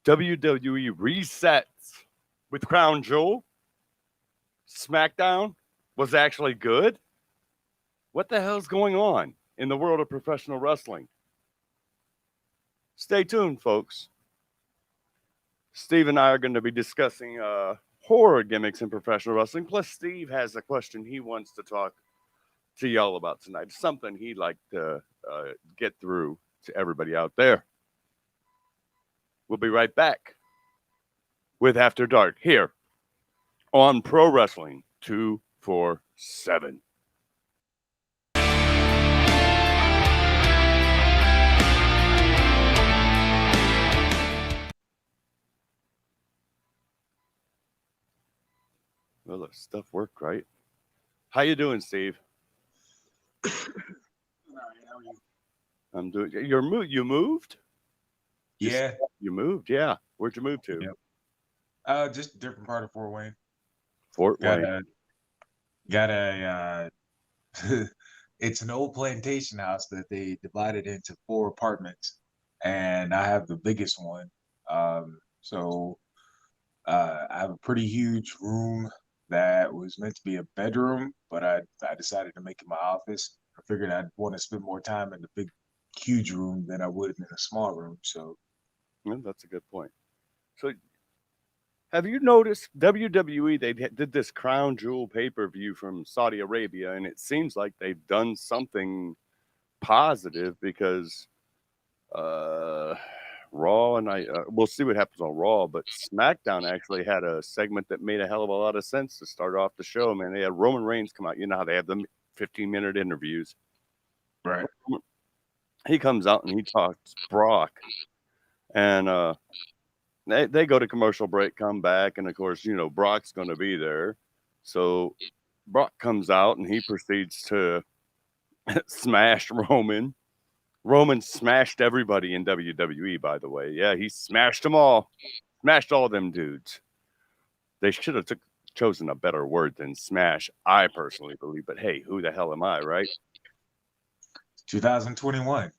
WWE resets with Crown Jewel. SmackDown was actually good. What the hell's going on in the world of professional wrestling? Stay tuned, folks. Steve and I are going to be discussing horror gimmicks in professional wrestling. Plus, Steve has a question he wants to talk to y'all about tonight. Something he'd like to get through to everybody out there. We'll be right back with After Dark here on Pro Wrestling 247. Well, that stuff worked, right? How you doing, Steve? I'm doing. You moved? Yeah. You moved? Yeah. Where'd you move to? Yep. Just a different part of Fort Wayne. Fort Wayne. Got a it's an old plantation house that they divided into 4 apartments, and I have the biggest one. So I have a pretty huge room that was meant to be a bedroom, but I decided to make it my office. I figured I'd want to spend more time in the big, huge room than I would in a small room. So that's a good point. So have you noticed WWE, they did this Crown Jewel pay-per-view from Saudi Arabia, and it seems like they've done something positive because Raw and we'll see what happens on Raw, but SmackDown actually had a segment that made a hell of a lot of sense to start off the show, man. They had Roman Reigns come out. You know how they have the 15-minute interviews. Right. He comes out and he talks Brock, and they go to commercial break, come back, and of course, Brock's going to be there. So Brock comes out and he proceeds to smash Roman. Roman smashed everybody in WWE, by the way. Yeah, he smashed them all. Smashed all them dudes. They should have chosen a better word than smash, I personally believe. But hey, who the hell am I, right? 2021. If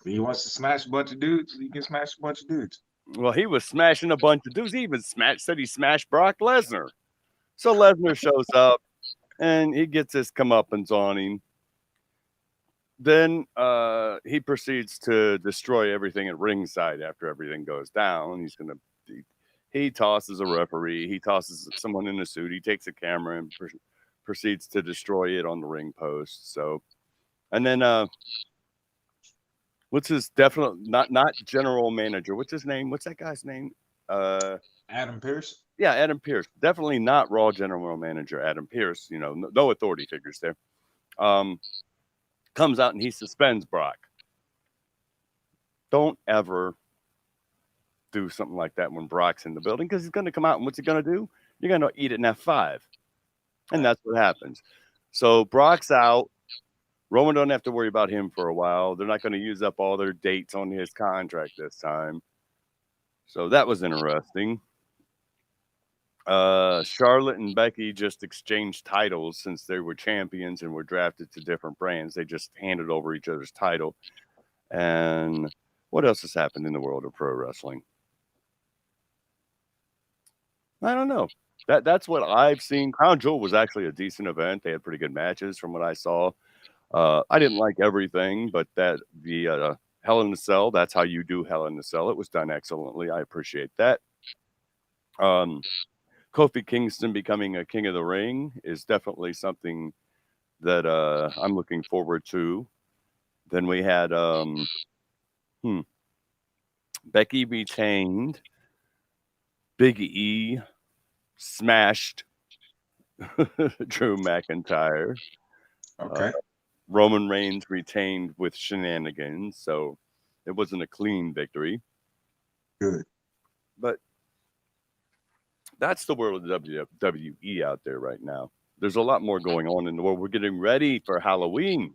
he wants to smash a bunch of dudes, he can smash a bunch of dudes. Well, he was smashing a bunch of dudes. He even said he smashed Brock Lesnar. So Lesnar shows up, and he gets his comeuppance on him. Then he proceeds to destroy everything at ringside after everything goes down. He tosses a referee. He tosses someone in a suit. He takes a camera and proceeds to destroy it on the ring post. So, and then what's his not general manager? What's his name? What's that guy's name? Adam Pearce. Yeah, Adam Pearce. Definitely not Raw general manager Adam Pearce. No authority figures there. Comes out and he suspends Brock. Don't ever do something like that when Brock's in the building, because he's going to come out and what's he going to do? You're going to eat it in F5. And that's what happens. So Brock's out. Roman don't have to worry about him for a while. They're not going to use up all their dates on his contract this time. So that was interesting. Charlotte and Becky just exchanged titles since they were champions and were drafted to different brands. They just handed over each other's title. And what else has happened in the world of pro wrestling? I don't know. That's what I've seen. Crown Jewel was actually a decent event. They had pretty good matches from what I saw. I didn't like everything, but the Hell in a Cell, that's how you do Hell in a Cell. It was done excellently. I appreciate that. Kofi Kingston becoming a King of the Ring is definitely something that I'm looking forward to. Then we had Becky retained. Big E smashed Drew McIntyre. Okay. Roman Reigns retained with shenanigans, so it wasn't a clean victory. Good. But that's the world of WWE out there right now. There's a lot more going on in the world. We're getting ready for Halloween.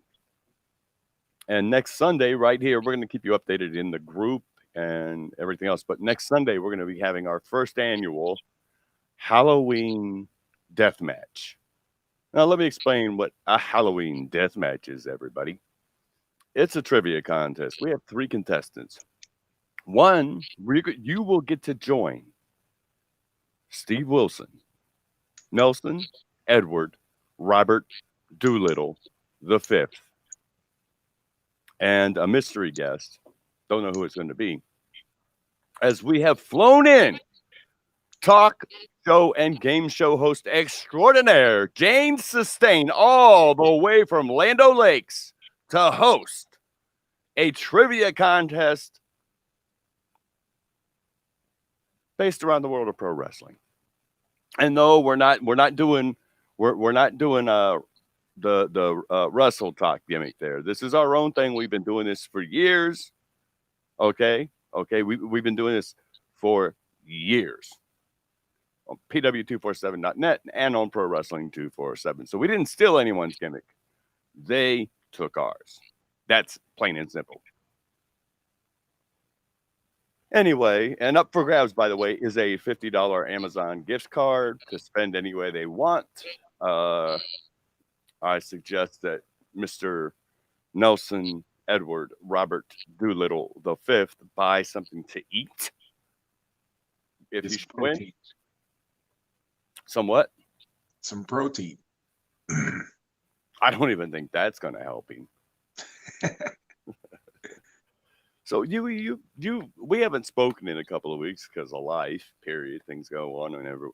And next Sunday, right here, we're going to keep you updated in the group and everything else. But next Sunday, we're going to be having our first annual Halloween death match. Now, let me explain what a Halloween death match is, everybody. It's a trivia contest. We have 3 contestants. One, you will get to join Steve Wilson, Nelson, Edward, Robert Doolittle the fifth, and a mystery guest. Don't know who it's going to be. As we have flown in talk show and game show host extraordinaire Jane Sustain, all the way from Land Lakes to host a trivia contest based around the world of pro wrestling. And no, we're not doing the Russell talk gimmick there. This is our own thing. We've been doing this for years. Okay, we've been doing this for years on PW247.net and on Pro Wrestling 247. So we didn't steal anyone's gimmick. They took ours. That's plain and simple. Anyway, and up for grabs, by the way, is a $50 Amazon gift card to spend any way they want. I suggest that Mr. Nelson Edward Robert Doolittle the fifth buy something to eat. If you should win, somewhat, some protein. I don't even think that's going to help him. So we haven't spoken in a couple of weeks because of life. Period. Things go on whenever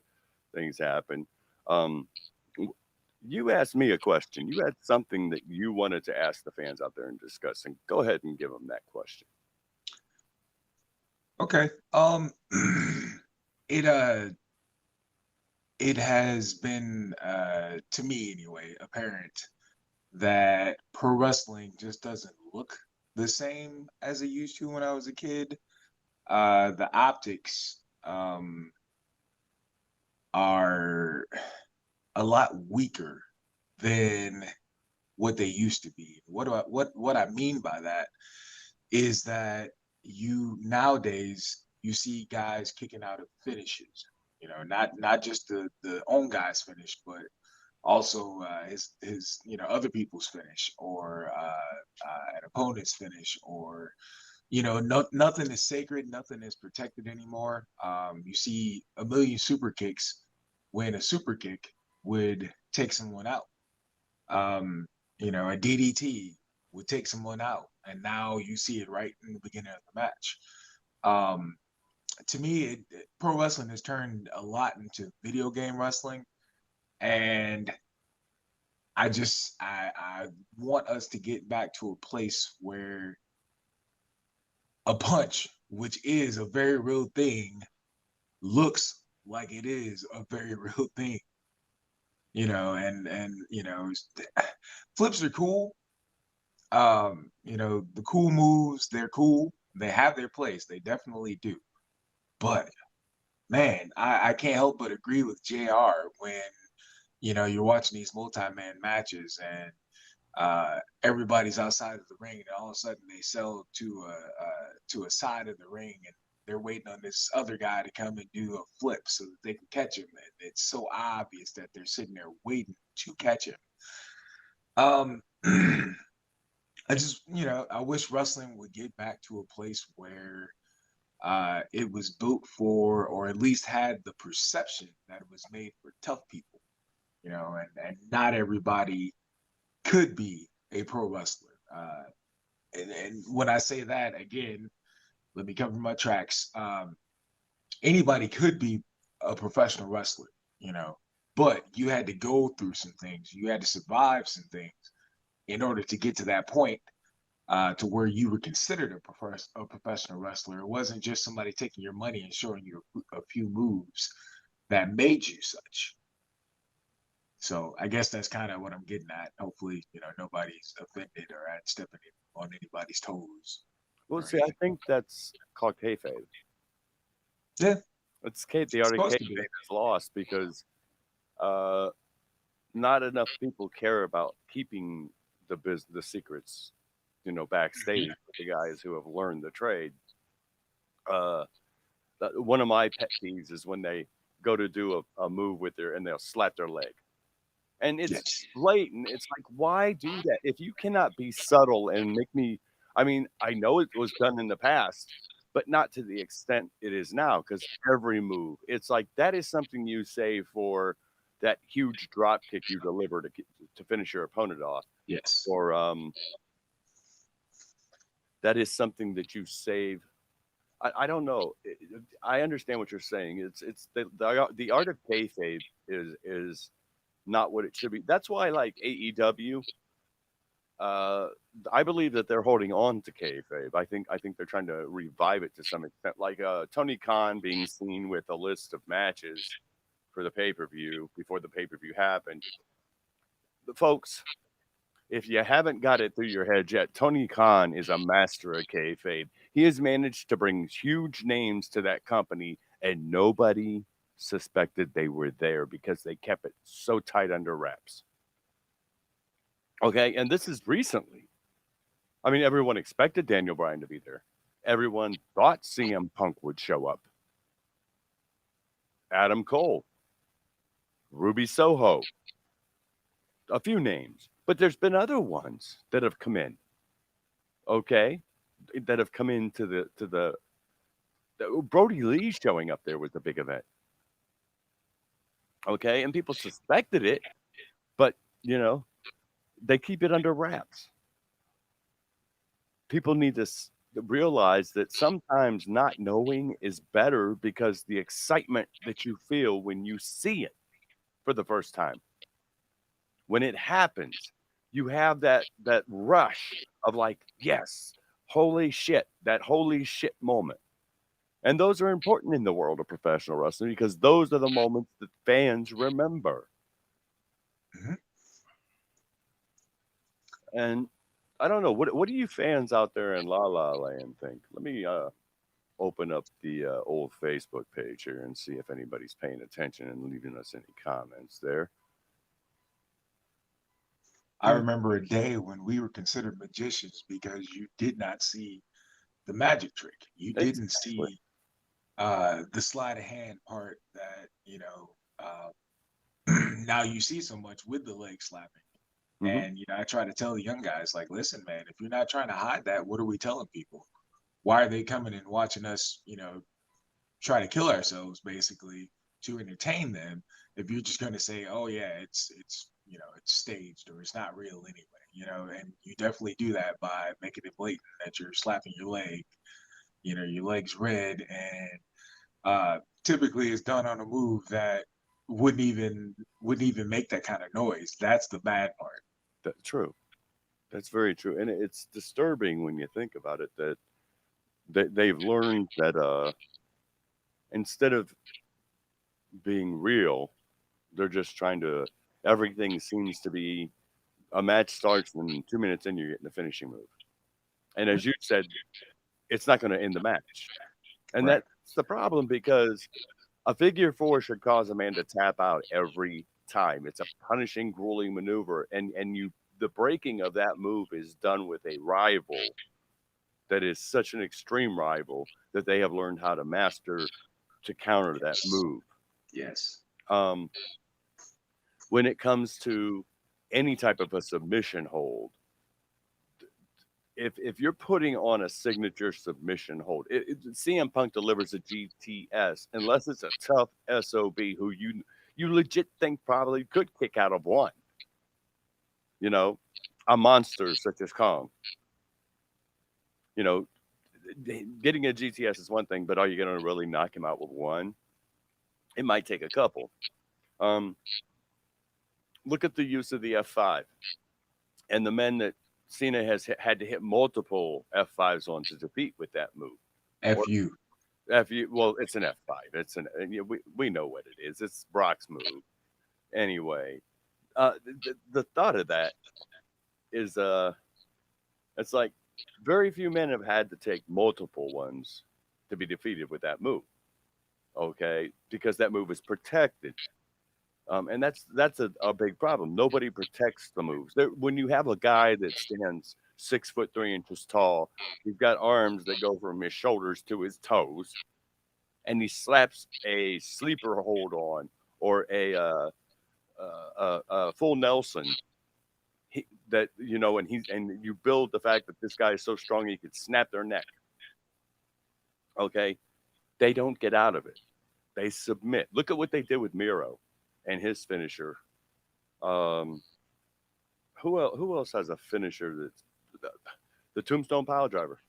things happen. You asked me a question. You had something that you wanted to ask the fans out there and discuss, and go ahead and give them that question. Okay. It has been to me anyway apparent that pro wrestling just doesn't look the same as it used to when I was a kid. The optics are a lot weaker than what they used to be. What I mean by that is that nowadays you see guys kicking out of finishes. You know, not just the own guy's finish, but also his other people's finish, or an opponent's finish, or nothing is sacred, nothing is protected anymore. You see a million super kicks when a super kick would take someone out. A DDT would take someone out, and now you see it right in the beginning of the match. To me, pro wrestling has turned a lot into video game wrestling, and I want us to get back to a place where a punch, which is a very real thing, looks like it is a very real thing. Flips are cool. The cool moves, they're cool. They have their place. They definitely do. But man, I can't help but agree with JR when you're watching these multi-man matches and everybody's outside of the ring, and all of a sudden they sell to a side of the ring, and they're waiting on this other guy to come and do a flip so that they can catch him. And it's so obvious that they're sitting there waiting to catch him. I wish wrestling would get back to a place where it was built for, or at least had the perception that it was made for tough people, and not everybody could be a pro wrestler. And when I say that, again, let me cover my tracks. Anybody could be a professional wrestler, but you had to go through some things. You had to survive some things in order to get to that point, to where you were considered a professional wrestler. It wasn't just somebody taking your money and showing you a few moves that made you such. So I guess that's kind of what I'm getting at. Hopefully, nobody's offended or stepping on anybody's toes. Well, see, I think that's called kayfabe. Yeah, it's the art of kayfabe is lost because not enough people care about keeping the secrets, backstage with the guys who have learned the trade. One of my pet peeves is when they go to do a move and they'll slap their leg. And it's blatant. It's like, why do that? If you cannot be subtle and make me, I mean, I know it was done in the past, but not to the extent it is now. Because every move, it's like that is something you save for that huge drop kick you deliver to finish your opponent off, Yes. or that is something that you save. I don't know. I understand what you're saying. It's the art of kayfabe is not what it should be. That's why, like AEW, I believe that they're holding on to kayfabe. I think they're trying to revive it to some extent. Like Tony Khan being seen with a list of matches for the pay-per-view before the pay-per-view happened. Folks, if you haven't got it through your head yet, Tony Khan is a master of kayfabe. He has managed to bring huge names to that company, and nobody suspected they were there because they kept it so tight under wraps. Okay, and this is recently. I mean, everyone expected Daniel Bryan to be there. Everyone thought CM Punk would show up. Adam Cole, Ruby Soho, a few names. But there's been other ones that have come in. Okay, that have come into the Brody Lee showing up there was a big event. Okay, and people suspected it, but they keep it under wraps. People need to realize that sometimes not knowing is better because the excitement that you feel when you see it for the first time, when it happens, you have that rush of like, yes, holy shit, that holy shit moment. And those are important in the world of professional wrestling because those are the moments that fans remember. Mm-hmm. And I don't know, what do you fans out there in La La Land think? Let me open up the old Facebook page here and see if anybody's paying attention and leaving us any comments there. I remember a day when we were considered magicians because you did not see the magic trick. You didn't Exactly. see the sleight of hand part that, now you see so much with the leg slapping. Hmm. And, I try to tell the young guys, like, listen, man, if you're not trying to hide that, what are we telling people? Why are they coming and watching us, try to kill ourselves basically to entertain them if you're just going to say, oh yeah, it's it's staged or it's not real anyway, and you definitely do that by making it blatant that you're slapping your leg, your leg's red, and typically it's done on a move that wouldn't even make that kind of noise. That's the bad part. That's true. That's very true. And it's disturbing when you think about it that they've learned that instead of being real, they're just trying to, everything seems to be a match starts and 2 minutes in, you're getting the finishing move. And as you said, it's not going to end the match. And Right. that's the problem because a figure four should cause a man to tap out every time. It's a punishing, grueling maneuver. And the breaking of that move is done with a rival that is such an extreme rival that they have learned how to master to counter that move. Yes. Um, when it comes to any type of a submission hold, if you're putting on a signature submission hold, CM Punk delivers a GTS unless it's a tough SOB who you legit think probably could kick out of one. A monster such as Kong. Getting a GTS is one thing, but are you going to really knock him out with one? It might take a couple. Look at the use of the F5 and the men that Cena has had to hit multiple F5s on to defeat with that move. FU. Well, it's an F5. We know what it is. It's Brock's move. Anyway, the thought of that is it's like very few men have had to take multiple ones to be defeated with that move. Okay, because that move is protected. And that's a big problem. Nobody protects the moves. When you have a guy that stands 6'3" tall, he's got arms that go from his shoulders to his toes, and he slaps a sleeper hold on or a full Nelson. And you build the fact that this guy is so strong he could snap their neck. Okay, they don't get out of it. They submit. Look at what they did with Miro and his finisher. Um, who else has a finisher that's the Tombstone Pile Driver?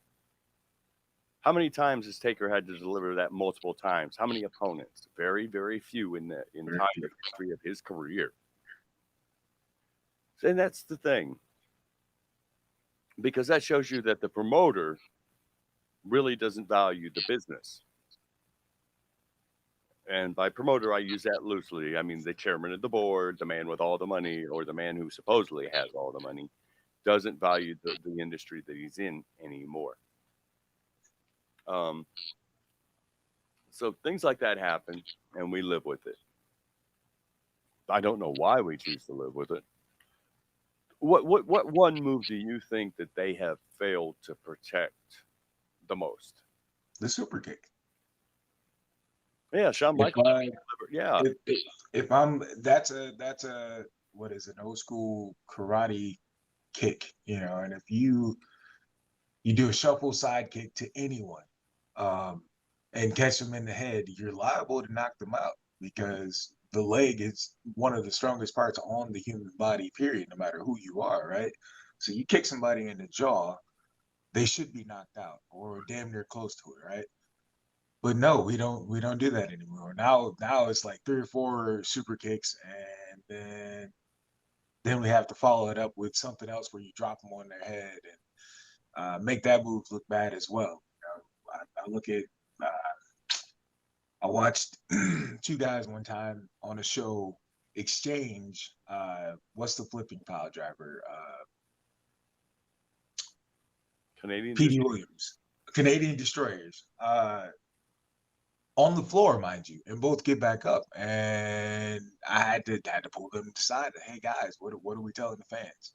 How many times has Taker had to deliver that multiple times? How many opponents? Very, very few in the entire history of his career. And that's the thing. Because that shows you that the promoter really doesn't value the business. And by promoter, I use that loosely. I mean, the chairman of the board, the man with all the money, or the man who supposedly has all the money, doesn't value the industry that he's in anymore. Um, so things like that happen, and we live with it. I don't know why we choose to live with it. What one move do you think that they have failed to protect the most? The super kick. Yeah, Shawn Michaels. Yeah. If I'm that's a what is an old school karate kick, you know, and if you do a shuffle side kick to anyone, and catch them in the head, you're liable to knock them out because the leg is one of the strongest parts on the human body, period, no matter who you are, right? So you kick somebody in the jaw, they should be knocked out or damn near close to it, right? But no, we don't do that anymore. Now it's like 3 or 4 super kicks, and then we have to follow it up with something else where you drop them on their head and make that move look bad as well. You know, I look at I watched 2 guys one time on a show exchange. What's the flipping pile driver? Canadian P.D. Williams, Canadian Destroyers. On the floor, mind you, and both get back up. And I had to pull them aside. Hey guys, what are we telling the fans?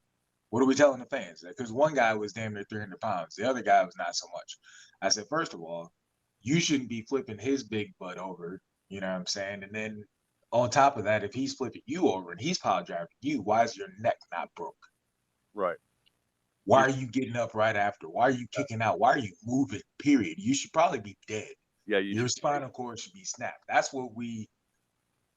What are we telling the fans? Because one guy was damn near 300 pounds, the other guy was not so much. I said, first of all, you shouldn't be flipping his big butt over. You know what I'm saying? And then on top of that, if he's flipping you over and he's power driving you, why is your neck not broke? Right. Why are you getting up right after? Why are you kicking out? Why are you moving? Period. You should probably be dead. Yeah, your spinal cord should be snapped. That's what we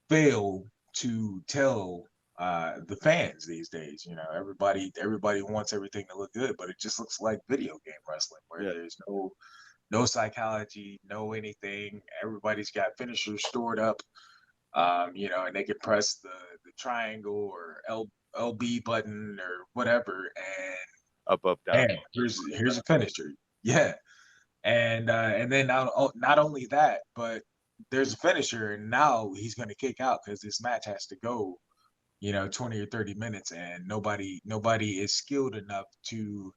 fail to tell the fans these days. You know, everybody wants everything to look good, but it just looks like video game wrestling where there's no psychology, no anything. Everybody's got finishers stored up, you know, and they can press the triangle or LB button or whatever, and up, down. Man, here's a finisher. Yeah, and then not only that, but there's a finisher, and now he's going to kick out because this match has to go, you know, 20 or 30 minutes, and nobody is skilled enough to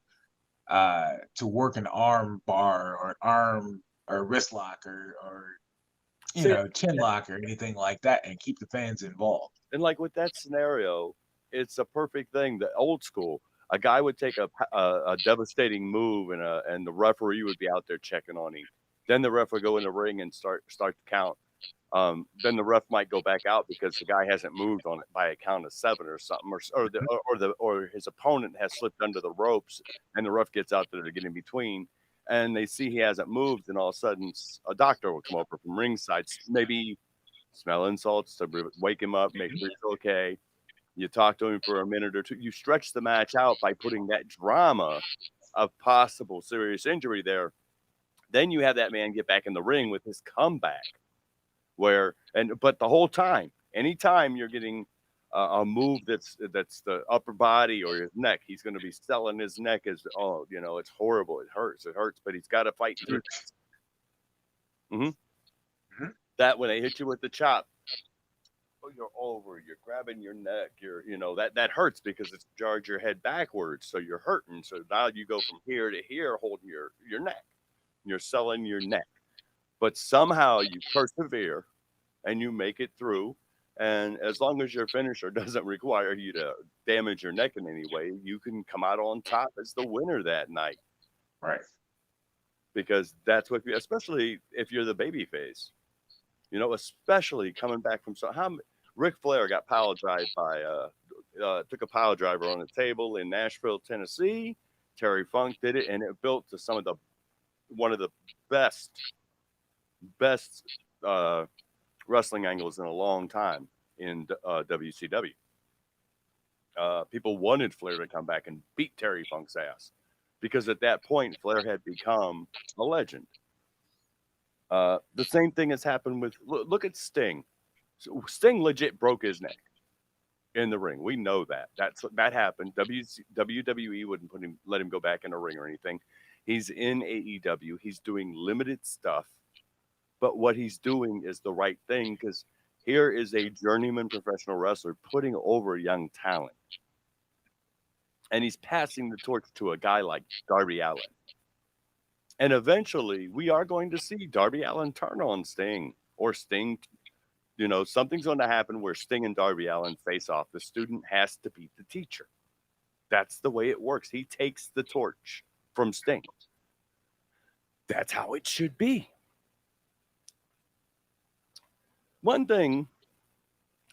work an arm bar or an arm or wrist lock or you know, chin lock or anything like that, and keep the fans involved. And like with that scenario, it's a perfect thing. The old school, a guy would take a devastating move, and the referee would be out there checking on him. Then the ref would go in the ring and start the count. Then the ref might go back out because the guy hasn't moved on it by a count of 7 or something, or his opponent has slipped under the ropes, and the ref gets out there to get in between, and they see he hasn't moved, and all of a sudden a doctor will come over from ringside, maybe smelling salts to wake him up, make sure he's okay. You talk to him for a minute or two. You stretch the match out by putting that drama of possible serious injury there. Then you have that man get back in the ring with his comeback. But the whole time, anytime you're getting a move that's the upper body or his neck, he's going to be selling his neck as, oh, you know, it's horrible, it hurts, but he's got to fight through this. That when they hit you with the chop, you're over, you're grabbing your neck, you know, that hurts because it's jarred your head backwards, so you're hurting. So now you go from here to here holding your neck. You're selling your neck. But somehow you persevere and you make it through. And as long as your finisher doesn't require you to damage your neck in any way, you can come out on top as the winner that night. Right. Because that's what, especially if you're the baby face, you know, especially coming back from Ric Flair got pile drive by, took a pile driver on the table in Nashville, Tennessee. Terry Funk did it, and it built to one of the best best wrestling angles in a long time in WCW. People wanted Flair to come back and beat Terry Funk's ass because at that point Flair had become a legend. The same thing has happened with look at Sting. Sting legit broke his neck in the ring. We know that happened. WWE wouldn't let him go back in the ring or anything. He's in AEW. He's doing limited stuff, but what he's doing is the right thing because here is a journeyman professional wrestler putting over young talent, and he's passing the torch to a guy like Darby Allin. And eventually, we are going to see Darby Allin turn on Sting, or Sting. Something's going to happen where Sting and Darby Allin face off. The student has to beat the teacher. That's the way it works. He takes the torch from Sting. That's how it should be. One thing,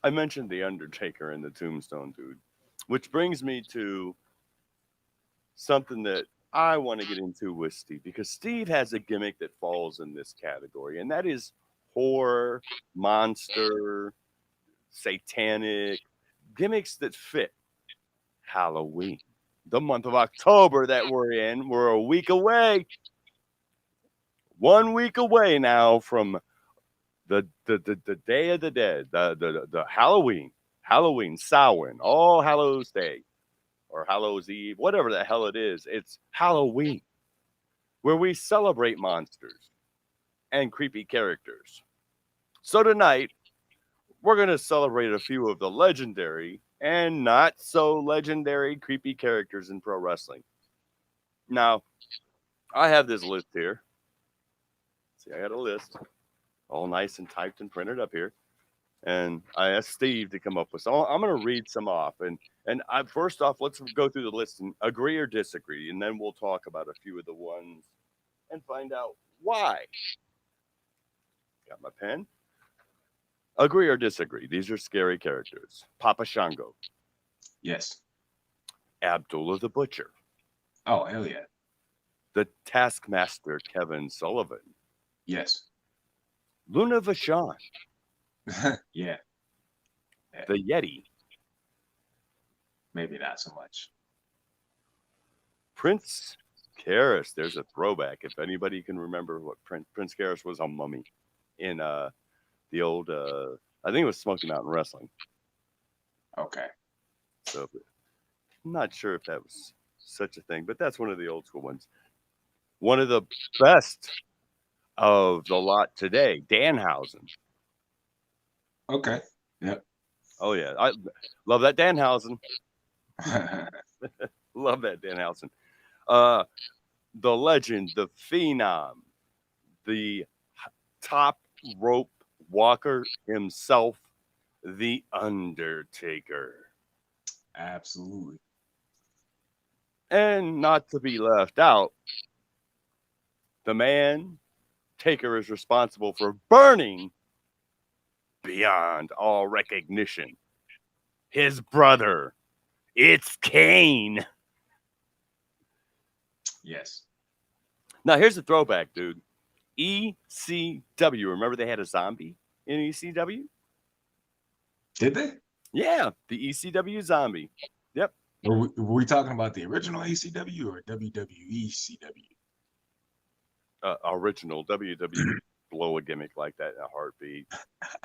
I mentioned The Undertaker and the Tombstone Dude, which brings me to something that I want to get into with Steve, because Steve has a gimmick that falls in this category, and that is horror, monster, satanic gimmicks that fit Halloween. The month of October that we're in, we're a week away. 1 week away now from the Day of the Dead, the Halloween, Samhain, All Hallows Day, or Hallows Eve, whatever the hell it is. It's Halloween, where we celebrate monsters and creepy characters. So tonight, we're going to celebrate a few of the legendary and not so legendary creepy characters in pro wrestling. Now, I have this list here. See, I got a list all nice and typed and printed up here. And I asked Steve to come up with some. I'm going to read some off. And first off, let's go through the list and agree or disagree. And then we'll talk about a few of the ones and find out why. Got my pen. Agree or disagree. These are scary characters. Papa Shango. Yes. Abdullah the Butcher. Oh, hell yeah. The Taskmaster Kevin Sullivan. Yes. Luna Vachon. Yeah. The Yeti. Maybe not so much. Prince Karras. There's a throwback. If anybody can remember what Prince Karras was, a mummy in the old, I think it was Smoky Mountain Wrestling. Okay. So I'm not sure if that was such a thing, but that's one of the old school ones. One of the best of the lot today, Danhausen. Okay. Yep. Oh yeah, I love that Danhausen. Love that Danhausen. The legend, the phenom, the top rope walker himself, the Undertaker. Absolutely. And not to be left out, the man Taker is responsible for burning beyond all recognition. His brother, it's Kane. Yes. Now here's a throwback, dude. ECW. Remember they had a zombie in ECW? Did they? Yeah, the ECW zombie. Yep. Were we talking about the original ECW or WWE CW? Original WWE blow a gimmick like that in a heartbeat.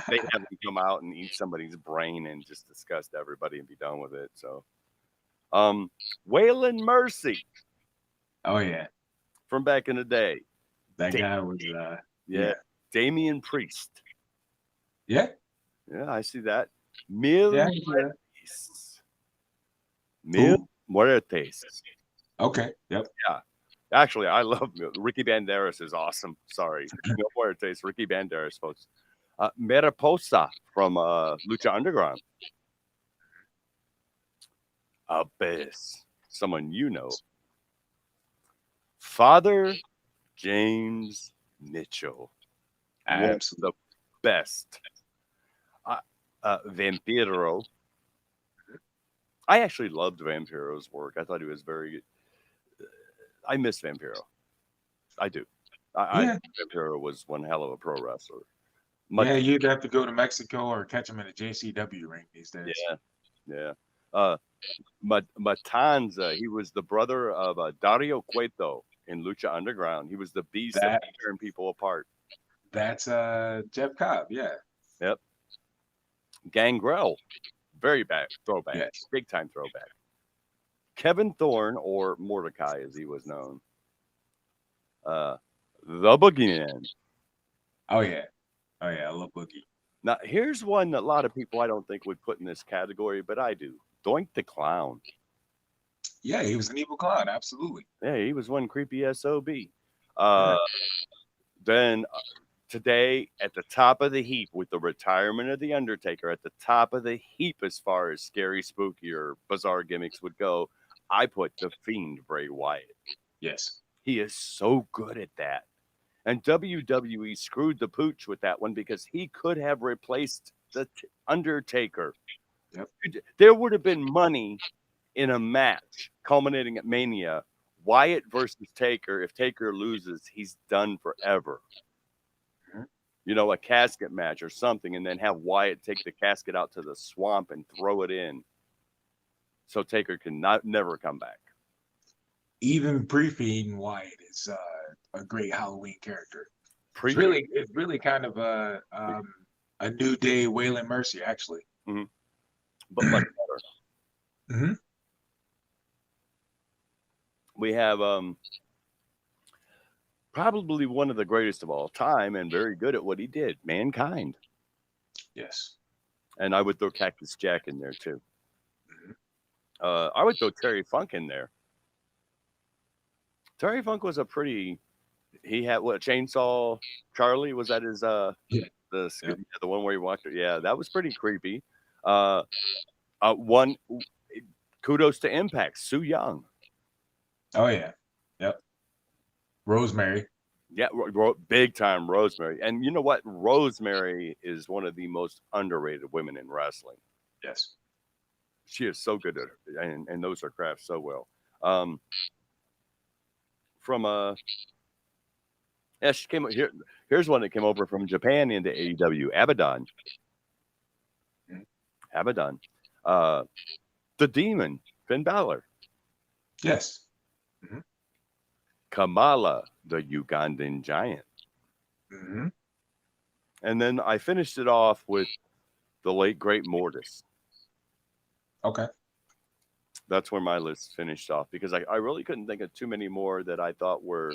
They have him come out and eat somebody's brain and just disgust everybody and be done with it. So, Waylon Mercy. Oh yeah, from back in the day. that guy was. Yeah, Damian Priest. Yeah. Yeah, I see that. Mil Yeah. Muertes. Okay. Yep. Yeah. Actually, I love Ricky Banderas is awesome. Sorry. Mil Muertes, Ricky Banderas, folks. Mariposa from Lucha Underground. Abyss. Someone you know. Father James Mitchell. Absolutely. The best. Vampiro. I actually loved Vampiro's work. I thought he was very good. I miss Vampiro. I do. I Yeah, think Vampiro was one hell of a pro wrestler. yeah, you'd have to go to Mexico or catch him in a JCW ring these days. Yeah, yeah. Uh, Matanza, he was the brother of Dario Cueto in Lucha Underground. He was the beast that That was tearing people apart. that's Jeff Cobb. Yeah. Yep. Gangrel, very bad throwback, Yes. big time throwback. Kevin Thorne, or Mordecai as he was known, uh, the Boogeyman. Oh yeah. Oh yeah. I love Boogie. Now, here's one that a lot of people I don't think would put in this category, but I do. Doink the Clown. Yeah, he was an evil clown. Absolutely. Yeah, he was one creepy SOB. Yeah. Uh, then today, at the top of the heap with the retirement of The Undertaker, at the top of the heap as far as scary, spooky, or bizarre gimmicks would go, I put the Fiend Bray Wyatt. Yes. He is so good at that. And WWE screwed the pooch with that one because he could have replaced the Undertaker. Yep. There would have been money in a match culminating at Mania. Wyatt versus Taker. If Taker loses, he's done forever. Mhm. You know, a casket match or something, and then have Wyatt take the casket out to the swamp and throw it in so Taker can never come back. Even Pre-Fiend Wyatt is a great Halloween character. It's really kind of a New Day Waylon Mercy, actually. Mm-hmm. But much better. Mm-hmm. We have probably one of the greatest of all time and very good at what he did, Mankind. Yes. And I would throw Cactus Jack in there too. Mm-hmm. I would throw Terry Funk in there. Terry Funk was he had what, Chainsaw Charlie? Was that his Yeah. the Yep. the one where he walked? Yeah, that was pretty creepy. One kudos to Impact, Sue Young. Oh yeah. Yep. Rosemary. Yeah, big time Rosemary. And you know what? Rosemary is one of the most underrated women in wrestling. Yes. She is so good at it and knows her craft so well. She came here. Here's one that came over from Japan into AEW. Abaddon. Mhm. Abaddon. The Demon, Finn Balor. Yes. Mm-hmm. Kamala, the Ugandan Giant. Mm-hmm. And then I finished it off with the late great Mortis. Okay. That's where my list finished off because I really couldn't think of too many more that I thought were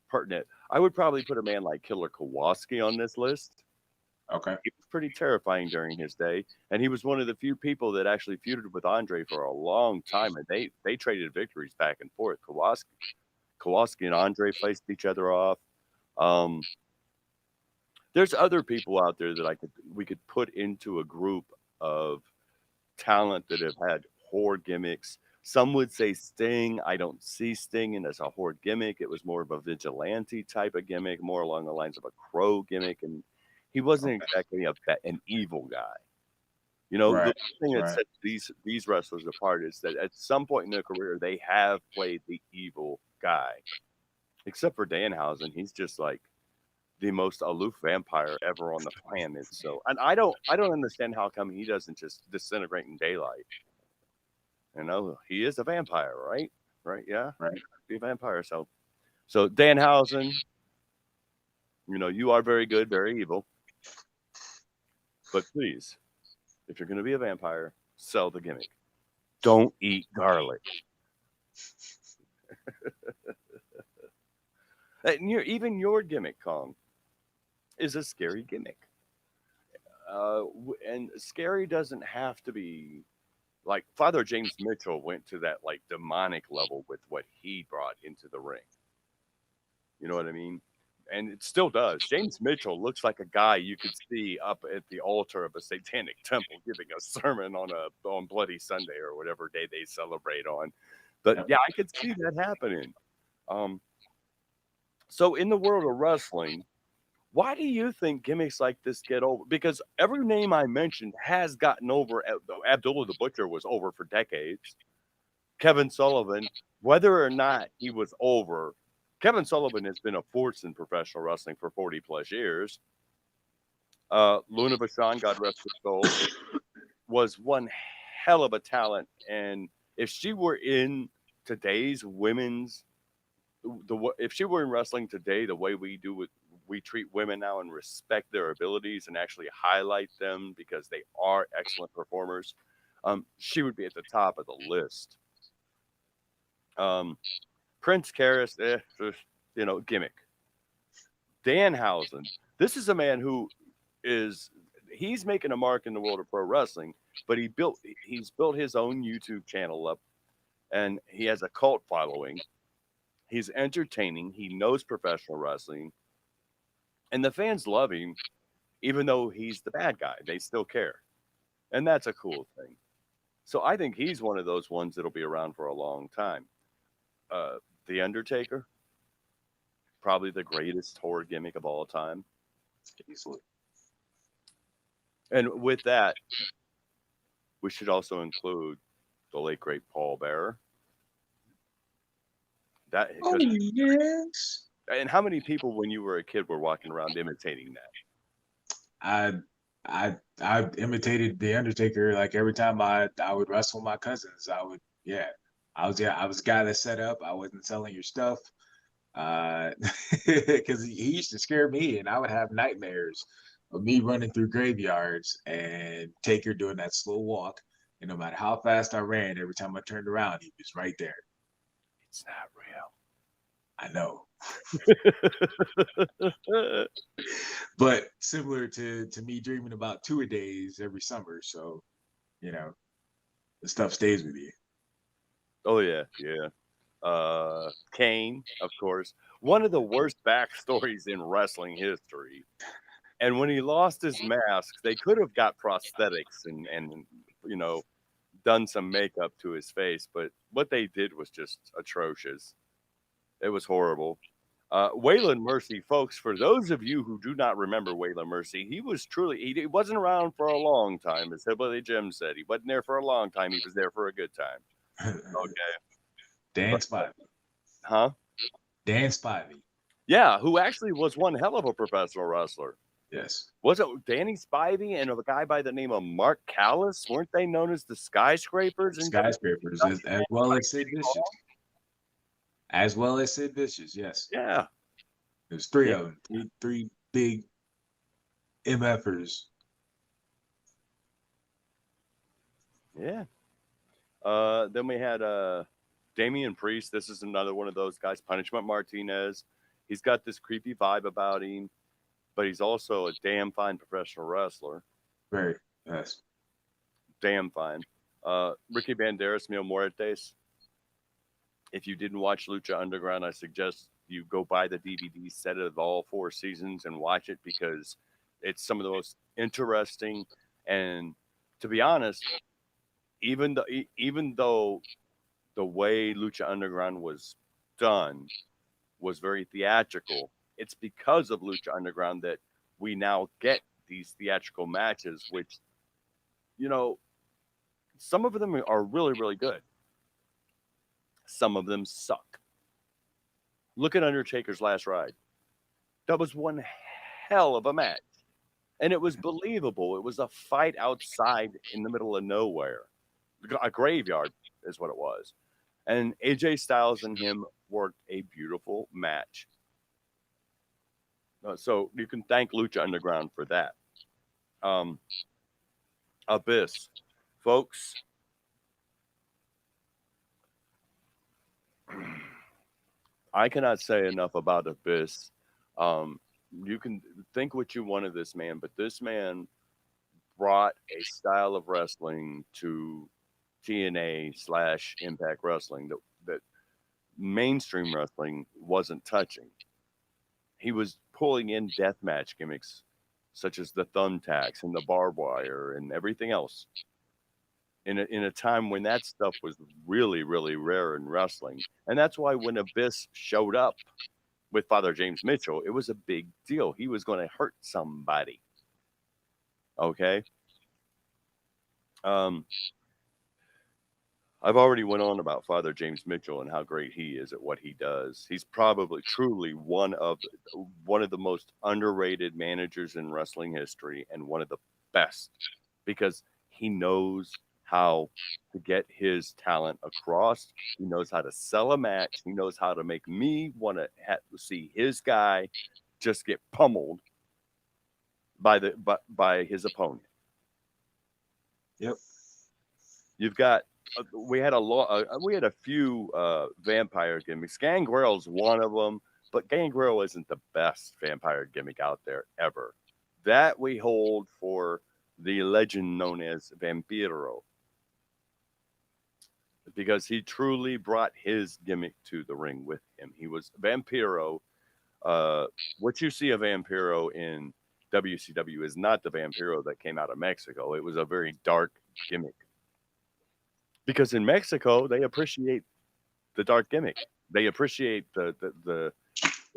pertinent. I would probably put a man like Killer Kowalski on this list. Okay. He was pretty terrifying during his day, and he was one of the few people that actually feuded with Andre for a long time, and they traded victories back and forth. Kowalski and Andre faced each other off. There's other people out there that we could put into a group of talent that have had horror gimmicks. Some would say Sting. I don't see Sting as a horror gimmick. It was more of a vigilante type of gimmick, more along the lines of a Crow gimmick, and he wasn't exactly an evil guy. You know, Right. the thing that sets these wrestlers apart is that at some point in their career, they have played the evil guy. Except for Danhausen, he's just like the most aloof vampire ever on the planet. So, and I don't understand how come he doesn't just disintegrate in daylight. You know, he is a vampire, right? Right? Yeah, Right. be a vampire. So Danhausen, you know, you are very good, very evil. But please, if you're going to be a vampire, sell the gimmick. Don't eat garlic. And even your gimmick, Kong, is a scary gimmick. And scary doesn't have to be like Father James Mitchell went to that like demonic level with what he brought into the ring. You know what I mean? And it still does. James Mitchell looks like a guy you could see up at the altar of a satanic temple giving a sermon on Bloody Sunday or whatever day they celebrate on. But yeah, I could see that happening. So in the world of wrestling, why do you think gimmicks like this get over? Because every name I mentioned has gotten over. Abdullah the Butcher was over for decades. Kevin Sullivan, whether or not he was over, Kevin Sullivan has been a force in professional wrestling for 40 plus years. Luna Vachon, God rest her soul, was one hell of a talent. And if she were in today's women's, if she were in wrestling today, the way we do with we treat women now and respect their abilities and actually highlight them because they are excellent performers, she would be at the top of the list. Prince Karras, gimmick. Danhausen, this is a man who he's making a mark in the world of pro wrestling, but he's built his own YouTube channel up, and he has a cult following. He's entertaining. He knows professional wrestling, and the fans love him, even though he's the bad guy. They still care, and that's a cool thing. So I think he's one of those ones that'll be around for a long time. The Undertaker, probably the greatest horror gimmick of all time. Easily. And with that, we should also include the late great Paul Bearer. Yes. And how many people, when you were a kid, were walking around imitating that? I imitated the Undertaker like every time I would wrestle my cousins. I was a guy that set up. I wasn't selling your stuff. Because he used to scare me, and I would have nightmares of me running through graveyards and Taker doing that slow walk. And no matter how fast I ran, every time I turned around, he was right there. It's not real. I know. But similar to me dreaming about two-a-days every summer. So, the stuff stays with you. Oh, yeah. Kane, of course, one of the worst backstories in wrestling history. And when he lost his mask, they could have got prosthetics and done some makeup to his face, but what they did was just atrocious. It was horrible. Waylon Mercy, folks, for those of you who do not remember Waylon Mercy, he wasn't around for a long time. As Hillbilly Jim said, he wasn't there for a long time. He was there for a good time. Okay. Dan Spivey. Huh? Dan Spivey. Yeah, who actually was one hell of a professional wrestler. Yes. Was it Danny Spivey and a guy by the name of Mark Callis? Weren't they known as the Skyscrapers? Skyscrapers, as well as Sid Vicious. As well as Sid Vicious, yes. Yeah. There's three of them. Three big MFers. Yeah. Then we had Damian Priest. This is another one of those guys. Punishment Martinez. He's got this creepy vibe about him, but he's also a damn fine professional wrestler. Very, yes. Damn fine. Ricky Banderas, Mil Muertes. If you didn't watch Lucha Underground, I suggest you go buy the DVD set of all 4 seasons and watch it, because it's some of the most interesting. And to be honest, even though the way Lucha Underground was done was very theatrical, it's because of Lucha Underground that we now get these theatrical matches, which, some of them are really, really good. Some of them suck. Look at Undertaker's Last Ride. That was one hell of a match. And it was believable. It was a fight outside in the middle of nowhere. A graveyard is what it was. And AJ Styles and him worked a beautiful match. So you can thank Lucha Underground for that. Abyss. Folks, I cannot say enough about Abyss. You can think what you want of this man, but this man brought a style of wrestling to TNA/Impact Wrestling that mainstream wrestling wasn't touching. He was pulling in deathmatch gimmicks such as the thumbtacks and the barbed wire and everything else in a time when that stuff was really, really rare in wrestling. And that's why when Abyss showed up with Father James Mitchell, it was a big deal. He was going to hurt somebody. Okay. I've already went on about Father James Mitchell and how great he is at what he does. He's probably truly one of the most underrated managers in wrestling history and one of the best because he knows how to get his talent across. He knows how to sell a match. He knows how to make me want to see his guy just get pummeled by his opponent. Yep. You've got we had a few vampire gimmicks. Gangrel's one of them, but Gangrel isn't the best vampire gimmick out there ever. That we hold for the legend known as Vampiro because he truly brought his gimmick to the ring with him. He was Vampiro. What you see of Vampiro in WCW is not the Vampiro that came out of Mexico. It was a very dark gimmick. Because in Mexico, they appreciate the dark gimmick. They appreciate the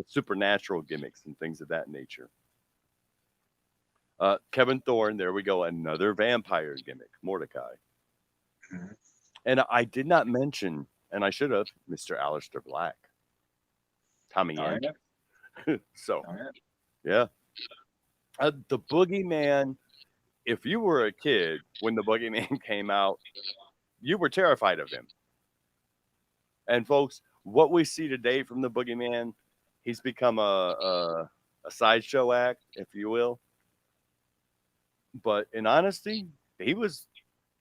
supernatural gimmicks and things of that nature. Kevin Thorne, there we go, another vampire gimmick, Mordecai. Mhm. And I did not mention, and I should have, Mr. Aleister Black. Tommy Oh, End. yeah. So, Oh, yeah. yeah. The Boogeyman, if you were a kid when the Boogeyman came out, you were terrified of him. And folks, what we see today from the Boogeyman, he's become a sideshow act, if you will. But in honesty, he was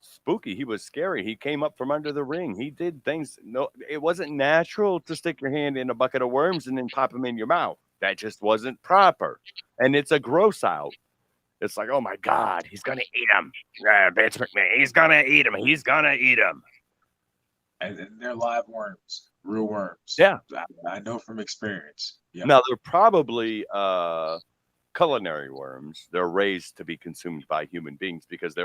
spooky. He was scary. He came up from under the ring. He did things. No, it wasn't natural to stick your hand in a bucket of worms and then pop them in your mouth. That just wasn't proper. And it's a gross out. It's like, oh my God, he's gonna eat him. Vince McMahon, he's gonna eat him. He's gonna eat him. And they're live worms, real worms. Yeah. I know from experience. Yep. Now they're probably culinary worms. They're raised to be consumed by human beings because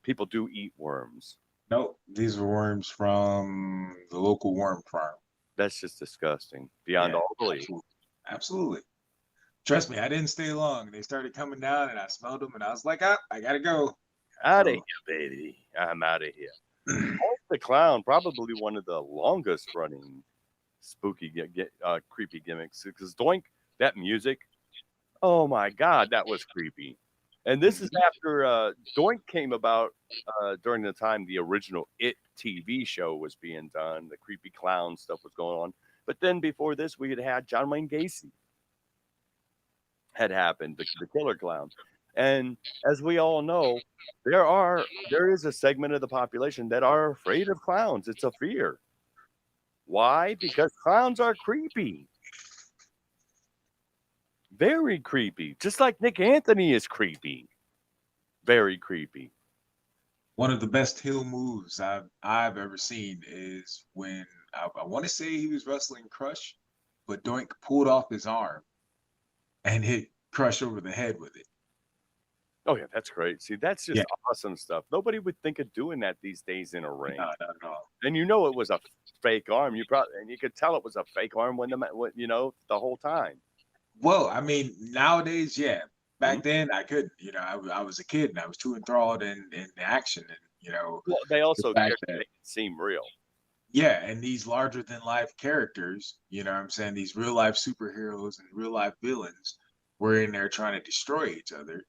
people do eat worms. No, these are worms from the local worm farm. That's just disgusting beyond all belief. Absolutely. Absolutely. Trust me, I didn't stay long. They started coming down, and I smelled them, and I was like, I gotta go. Out of here, baby. I'm out of here. Doink the Clown, probably one of the longest running spooky, creepy gimmicks. Because Doink, that music, oh my God, that was creepy. And this is after Doink came about during the time the original It TV show was being done. The creepy clown stuff was going on. But then before this, we had John Wayne Gacy had happened, the killer clown. And as we all know, there is a segment of the population that are afraid of clowns. It's a fear. Why? Because clowns are creepy. Very creepy. Just like Nick Anthony is creepy. Very creepy. One of the best heel moves I've ever seen is when I want to say he was wrestling Crush, but Doink pulled off his arm and hit Crush over the head with it. Oh yeah, that's great. See, that's just awesome stuff. Nobody would think of doing that these days in a ring. No, not at all. And you know it was a fake arm. You could tell it was a fake arm when the whole time. Well, I mean, nowadays, yeah. Back then, I couldn't. I was a kid and I was too enthralled in the action, and Well, they also fact make it seem real. yeah, and these larger than life characters, what I'm saying, these real life superheroes and real life villains were in there trying to destroy each other.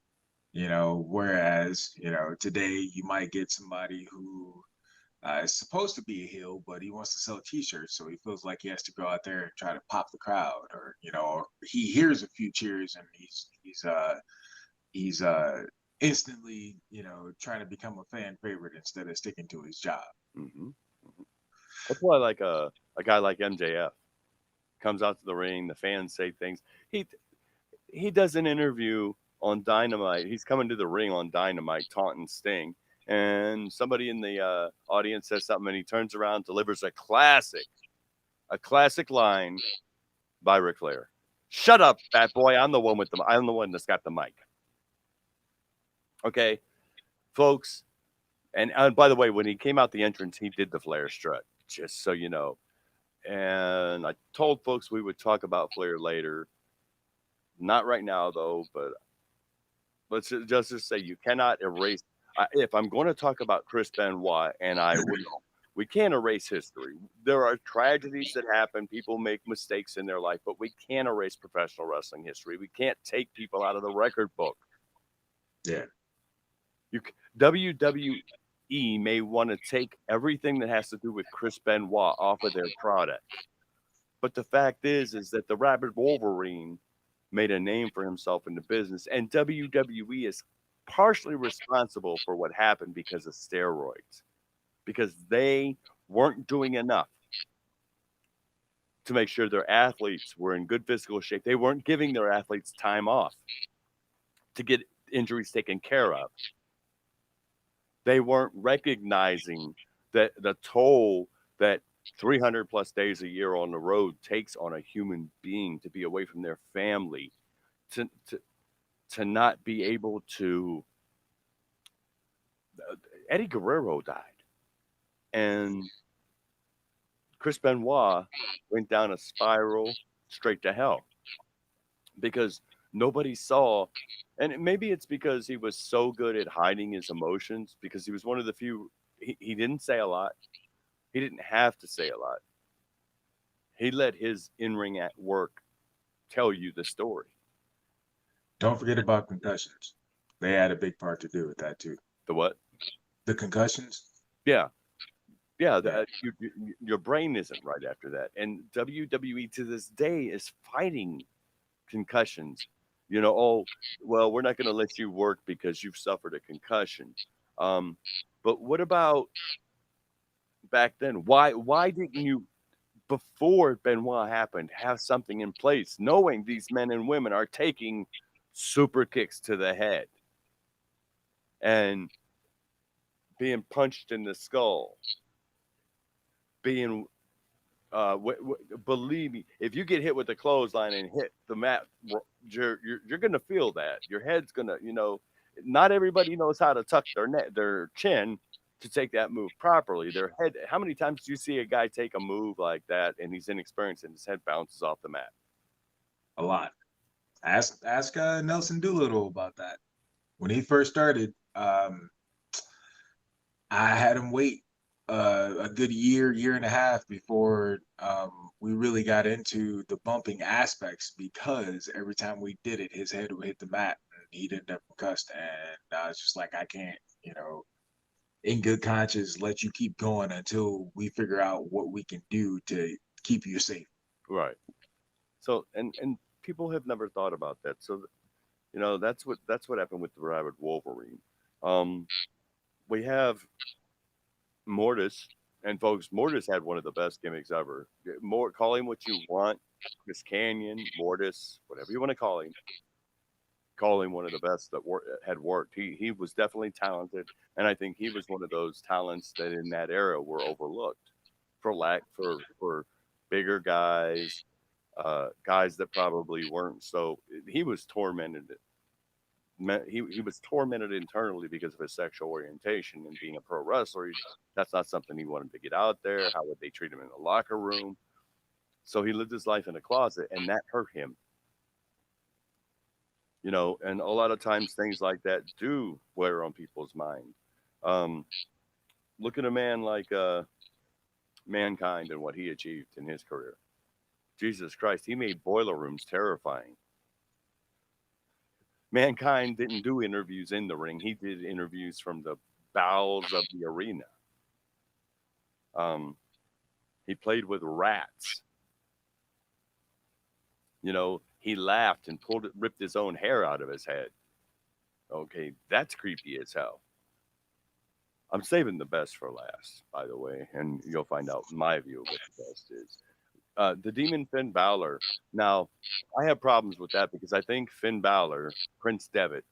Whereas, today you might get somebody who is supposed to be a heel, but he wants to sell t-shirts, so he feels like he has to go out there and try to pop the crowd, or or he hears a few cheers and he's instantly, trying to become a fan favorite instead of sticking to his job. Mm-hmm. Mm-hmm. That's why, like a guy like MJF comes out to the ring, the fans say things. He does an interview on Dynamite. He's coming to the ring on Dynamite, taunting Sting, and somebody in the audience says something, and he turns around, delivers a classic line by Ric Flair. Shut up, fat boy! I'm the one that's got the mic. Okay, folks. And by the way, when he came out the entrance, he did the Flair strut, just so you know. And I told folks we would talk about Flair later. Not right now, though, but let's just say you cannot erase. If I'm going to talk about Chris Benoit, and I will, We can't erase history. There are tragedies that happen. People make mistakes in their life, but we can't erase professional wrestling history. We can't take people out of the record book. Yeah. WWE may want to take everything that has to do with Chris Benoit off of their product. But the fact is that the Rabid Wolverine made a name for himself in the business, and WWE is partially responsible for what happened because of steroids, because they weren't doing enough to make sure their athletes were in good physical shape. They weren't giving their athletes time off to get injuries taken care of. They weren't recognizing that the toll that 300 plus days a year on the road takes on a human being to be away from their family, to not be able to. Eddie Guerrero died, and Chris Benoit went down a spiral straight to hell because nobody saw. And maybe it's because he was so good at hiding his emotions, because he was one of the few. He didn't say a lot. He didn't have to say a lot. He let his in-ring at work tell you the story. Don't forget about concussions. They had a big part to do with that too. The what? The concussions. Yeah. Your brain isn't right after that. And WWE to this day is fighting concussions. Oh, well, we're not going to let you work because you've suffered a concussion. But what about back then? Why didn't you, before Benoit happened, have something in place, knowing these men and women are taking super kicks to the head and being punched in the skull, being believe me, if you get hit with a clothesline and hit the mat, you're going to feel that. Your head's going to, not everybody knows how to tuck their chin to take that move properly. Their head. How many times do you see a guy take a move like that and he's inexperienced and his head bounces off the mat? A lot. Ask Nelson Doolittle about that. When he first started, I had him wait a good year and a half before we really got into the bumping aspects, because every time we did it, his head would hit the mat and he'd end up concussed. And I was just like, I can't, in good conscience, let you keep going until we figure out what we can do to keep you safe. Right. So, and people have never thought about that. So, that's what happened with the Rabid Wolverine. We have Mortis, and folks, Mortis had one of the best gimmicks ever. Call him what you want, Chris Canyon, Mortis, whatever you want to call him. Call him one of the best that had worked. He was definitely talented, and I think he was one of those talents that in that era were overlooked for bigger guys, guys that probably weren't. So he was tormented. He was tormented internally because of his sexual orientation, and being a pro wrestler, that's not something he wanted to get out there. How would they treat him in the locker room? So he lived his life in a closet, and that hurt him. And a lot of times things like that do wear on people's mind. Look at a man like Mankind and what he achieved in his career. Jesus Christ, he made boiler rooms terrifying. Mankind didn't do interviews in the ring. He did interviews from the bowels of the arena. He played with rats. He laughed and ripped his own hair out of his head. Okay, that's creepy as hell. I'm saving the best for last, by the way, and you'll find out my view of what the best is. The Demon Finn Balor. Now, I have problems with that because I think Finn Balor, Prince Devitt,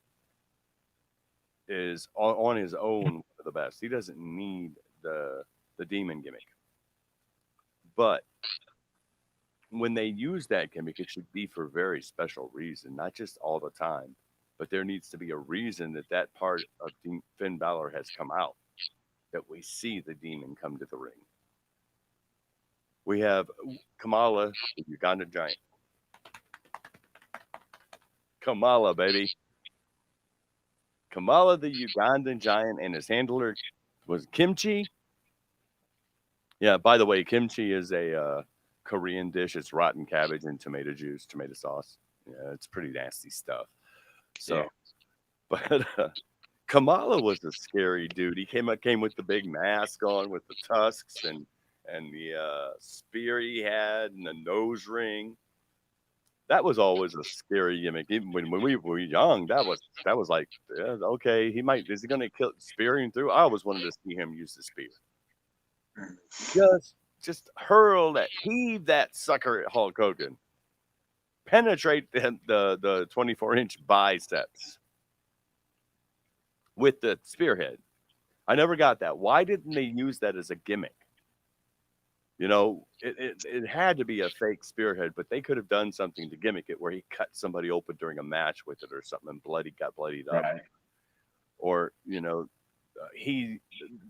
is on his own one of the best. He doesn't need the demon gimmick. But when they use that gimmick, it should be for a very special reason, not just all the time. But there needs to be a reason that part of Finn Balor has come out, that we see the demon come to the ring. We have Kamala, the Ugandan Giant. Kamala, baby. Kamala, the Ugandan Giant, and his handler was Kimchi. Yeah. By the way, kimchi is a Korean dish. It's rotten cabbage and tomato juice, tomato sauce. Yeah, it's pretty nasty stuff. Yeah. So, but Kamala was a scary dude. He came with the big mask on, with the tusks and the spear he had, and the nose ring. That was always a scary gimmick. Even when we were young, that was like, yeah, okay, is he going to kill spear him through? I always wanted to see him use the spear. Mm. Just hurl that, heave that sucker at Hulk Hogan, penetrate the 24-inch biceps with the spearhead. I never got that. Why didn't they use that as a gimmick? It had to be a fake spearhead, but they could have done something to gimmick it where he cut somebody open during a match with it or something and got bloodied up. Right. Or, he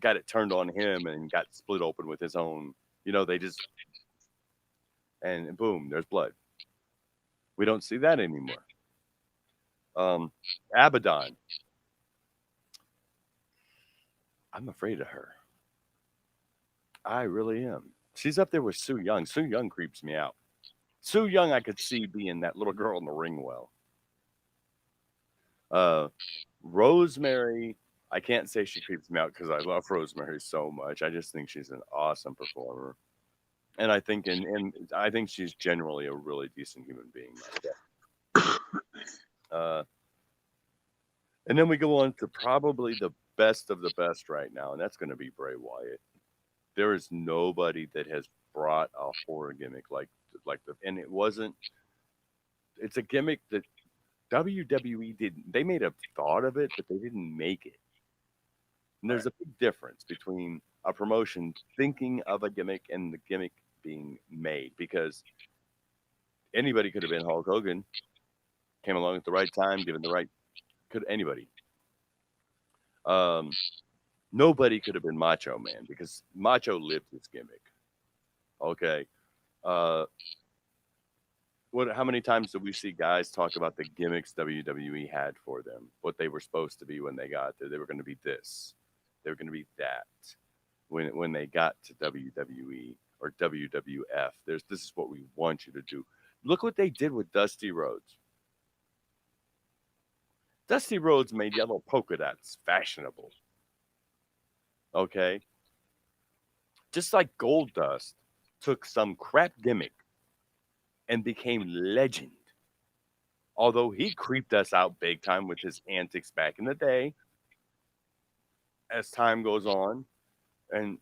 got it turned on him and got split open with his own, they just, and boom, there's blood. We don't see that anymore. Abaddon. I'm afraid of her. I really am. She's up there with Sue Young. Sue Young creeps me out. Sue Young, I could see being that little girl in the ring well. Rosemary, I can't say she creeps me out because I love Rosemary so much. I just think she's an awesome performer, and I think I think she's generally a really decent human being. And then we go on to probably the best of the best right now, and that's going to be Bray Wyatt. There is nobody that has brought a horror gimmick and it wasn't. It's a gimmick that WWE didn't. They made a thought of it, but they didn't make it. And there's a big difference between a promotion thinking of a gimmick and the gimmick being made, because anybody could have been Hulk Hogan, came along at the right time, given the right, anybody. Nobody could have been Macho Man because Macho lived his gimmick. Okay. How many times do we see guys talk about the gimmicks WWE had for them? What they were supposed to be when they got there. They were going to be this. They were going to be that. When they got to WWE or WWF, this is what we want you to do. Look what they did with Dusty Rhodes. Dusty Rhodes made yellow polka dots fashionable. Okay? Just like Goldust took some crap gimmick and became legend. Although he creeped us out big time with his antics back in the day, as time goes on, and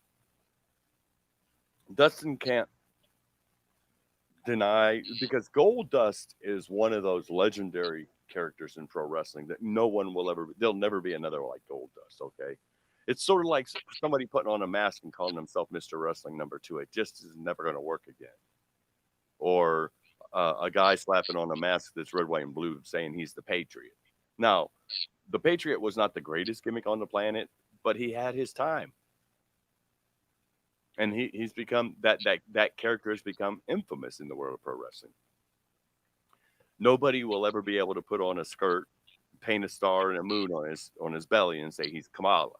Dustin can't deny, because Goldust is one of those legendary characters in pro wrestling that no one will ever, there'll never be another like Goldust, okay? It's sort of like somebody putting on a mask and calling himself Mr. Wrestling #2. It just is never going to work again. Or a guy slapping on a mask that's red, white, and blue saying he's the Patriot. Now, the Patriot was not the greatest gimmick on the planet, but he had his time. And he's become, that character has become infamous in the world of pro wrestling. Nobody will ever be able to put on a skirt, paint a star and a moon on his belly and say he's Kamala.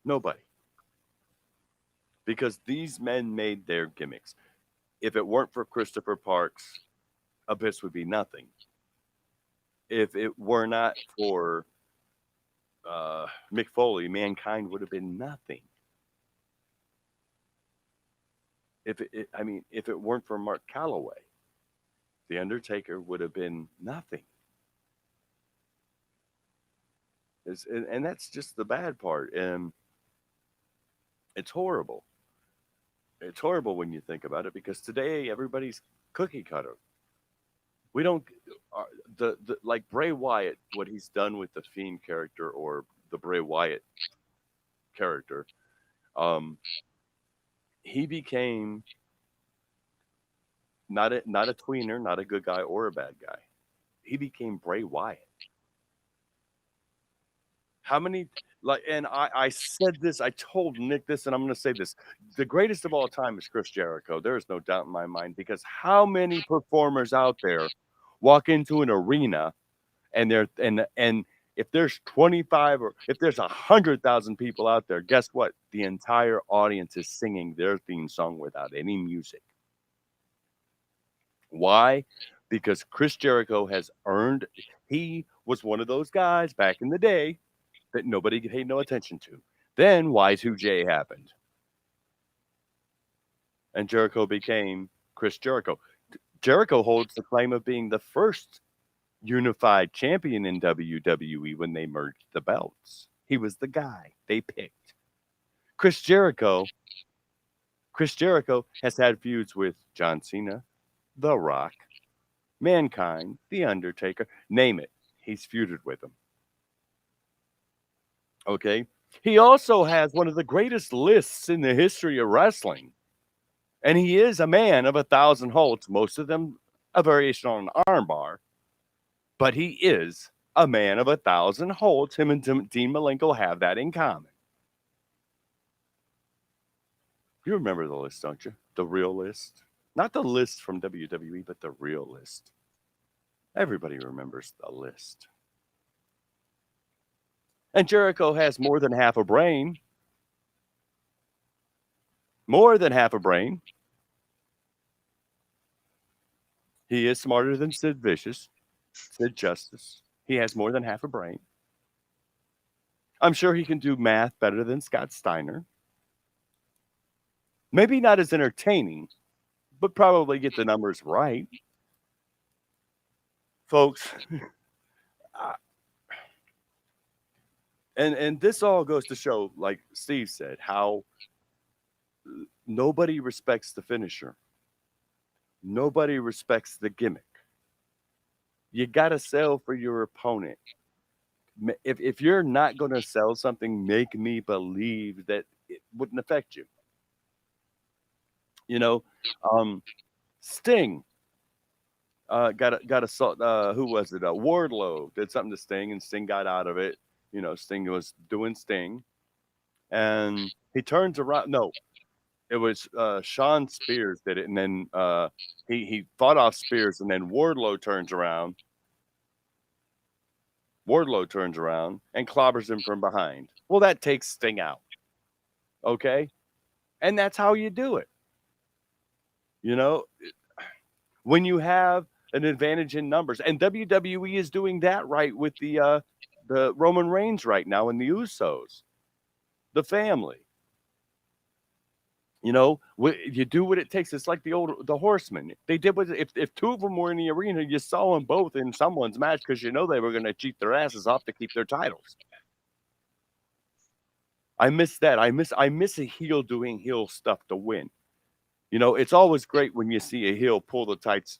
Nobody. Because these men made their gimmicks. If it weren't for Christopher Parks, Abyss would be nothing. If it were not for Mick Foley, Mankind would have been nothing. If it weren't for Mark Calloway, The Undertaker would have been nothing. And that's just the bad part. And it's horrible. It's horrible when you think about it, because today everybody's cookie cutter. We don't like Bray Wyatt, what he's done with the Fiend character or the Bray Wyatt character. He became not a tweener, not a good guy or a bad guy. He became Bray Wyatt. How many, and I said this, I told Nick this, and I'm going to say this. The greatest of all time is Chris Jericho. There is no doubt in my mind, because how many performers out there walk into an arena and If there's 25 or if there's 100,000 people out there, guess what? The entire audience is singing their theme song without any music. Why? Because Chris Jericho has earned, he was one of those guys back in the day that nobody paid no attention to. Then Y2J happened. And Jericho became Chris Jericho. Jericho holds the claim of being the first unified champion in WWE when they merged the belts. He was the guy they picked. Chris Jericho has had feuds with John Cena, The Rock, Mankind, The Undertaker, name it. He's feuded with them. Okay. He also has one of the greatest lists in the history of wrestling. And he is a man of 1,000 holds, most of them a variation on an armbar. But he is a man of 1,000 holds. Him and Dean Malenko have that in common. You remember the list, don't you? The real list. Not the list from WWE, but the real list. Everybody remembers the list. And Jericho has more than half a brain. More than half a brain. He is smarter than Sid Vicious, Sid Justice. He has more than half a brain. I'm sure he can do math better than Scott Steiner. Maybe not as entertaining, but probably get the numbers right. Folks, and this all goes to show, like Steve said, how nobody respects the finisher. Nobody respects the gimmick. You got to sell for your opponent. If you're not going to sell something, make me believe that it wouldn't affect you. You know, Sting got a who was it? Wardlow did something to Sting, and Sting got out of it. You know, Sting was doing Sting, and he turns around. No, it was Sean Spears did it, and then he fought off Spears, and then Wardlow turns around and clobbers him from behind. Well, that takes Sting out. Okay, and that's how you do it. You know, when you have an advantage in numbers, and WWE is doing that right with the Roman Reigns right now and the Usos, the family. You know, you do what it takes. It's like the Horsemen. They did what if two of them were in the arena, you saw them both in someone's match because you know they were going to cheat their asses off to keep their titles. I miss that. I miss a heel doing heel stuff to win. You know, it's always great when you see a heel pull the tights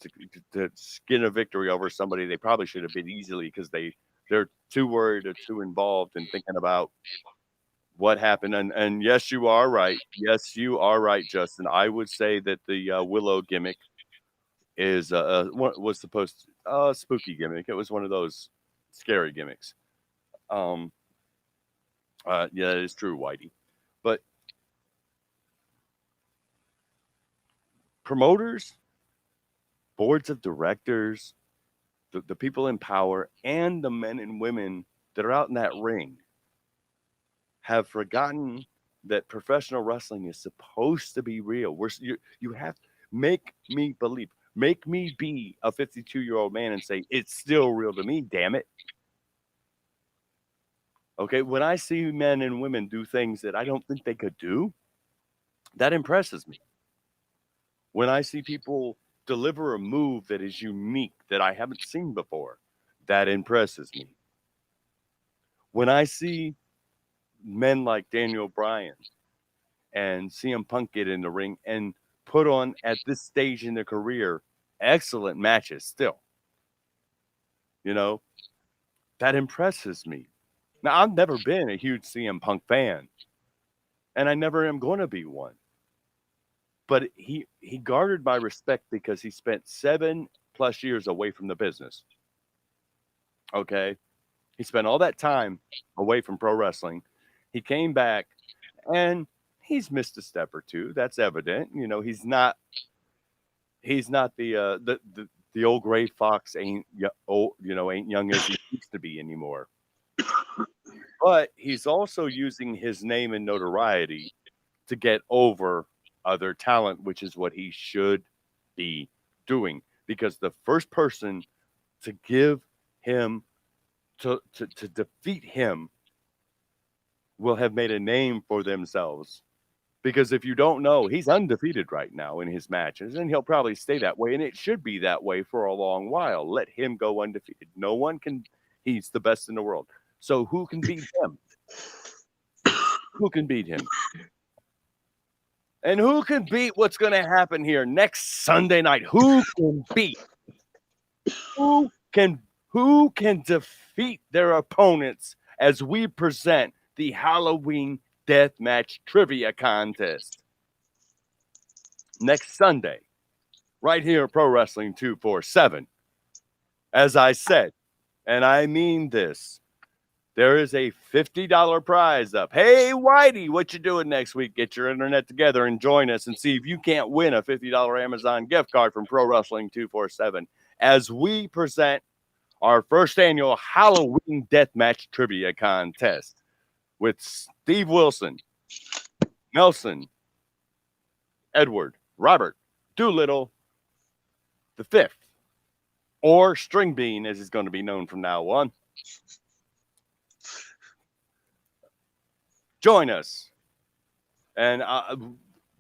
to skin a victory over somebody they probably should have been easily because they're too worried or too involved in thinking about what happened. And yes, you are right. Yes, you are right, Justin. I would say that the Willow gimmick is what was supposed to spooky gimmick. It was one of those scary gimmicks. Yeah, it is true, Whitey. But promoters, boards of directors, the people in power, and the men and women that are out in that ring have forgotten that professional wrestling is supposed to be real. You have to make me believe. Make me be a 52-year-old man and say, it's still real to me, damn it. Okay, when I see men and women do things that I don't think they could do, that impresses me. When I see people deliver a move that is unique, that I haven't seen before, that impresses me. When I see men like Daniel Bryan and CM Punk get in the ring and put on, at this stage in their career, excellent matches still, you know, that impresses me. Now, I've never been a huge CM Punk fan, and I never am going to be one. But he garnered my respect because he spent 7+ years away from the business. Okay? He spent all that time away from pro wrestling. He came back, and he's missed a step or two. That's evident. You know, he's not the old gray fox ain't young as he used to be anymore. but he's also using his name and notoriety to get over other talent, which is what he should be doing. Because the first person to give him to defeat him will have made a name for themselves. Because if you don't know, he's undefeated right now in his matches, and he'll probably stay that way, and it should be that way for a long while. Let him go undefeated. No one can. He's the best in the world. So who can beat him? Who can beat him? And who can beat what's going to happen here next Sunday night? Who can beat? Who can defeat their opponents as we present the Halloween Deathmatch Trivia Contest next Sunday, right here at Pro Wrestling 247. As I said, and I mean this, there is a $50 prize up. Hey, Whitey, what you doing next week? Get your internet together and join us and see if you can't win a $50 Amazon gift card from Pro Wrestling 247 as we present our first annual Halloween Deathmatch Trivia Contest with Steve Wilson, Nelson, Edward, Robert, Doolittle, the Fifth, or String Bean, as he's going to be known from now on. Join us and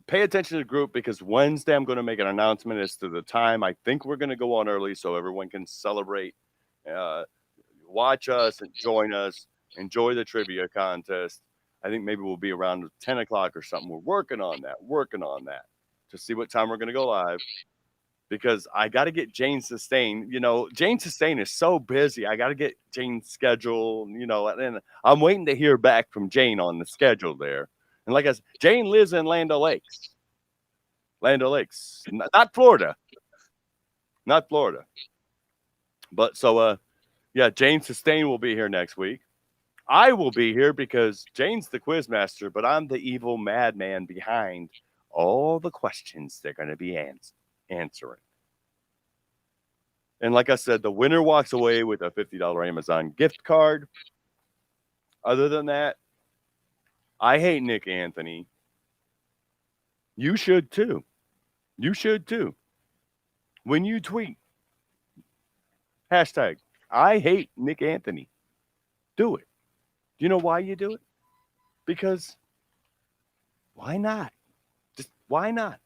pay attention to the group, because Wednesday I'm going to make an announcement as to the time. I think we're going to go on early so everyone can celebrate, watch us and join us, enjoy the trivia contest. I think maybe we'll be around 10 o'clock or something. We're working on that to see what time we're going to go live, because I got to get Jane Sustain. You know, Jane Sustain is so busy. I got to get Jane's schedule, and I'm waiting to hear back from Jane on the schedule there. And like I said, Jane lives in Land O'Lakes, not Florida. But so, yeah, Jane Sustain will be here next week. I will be here because Jane's the quiz master, but I'm the evil madman behind all the questions they're going to be answering. And like I said, the winner walks away with a $50 Amazon gift card. Other than that, I hate Nick Anthony. You should too. When you tweet, hashtag, I hate Nick Anthony, do it. Do you know why you do it? Because why not? Just why not?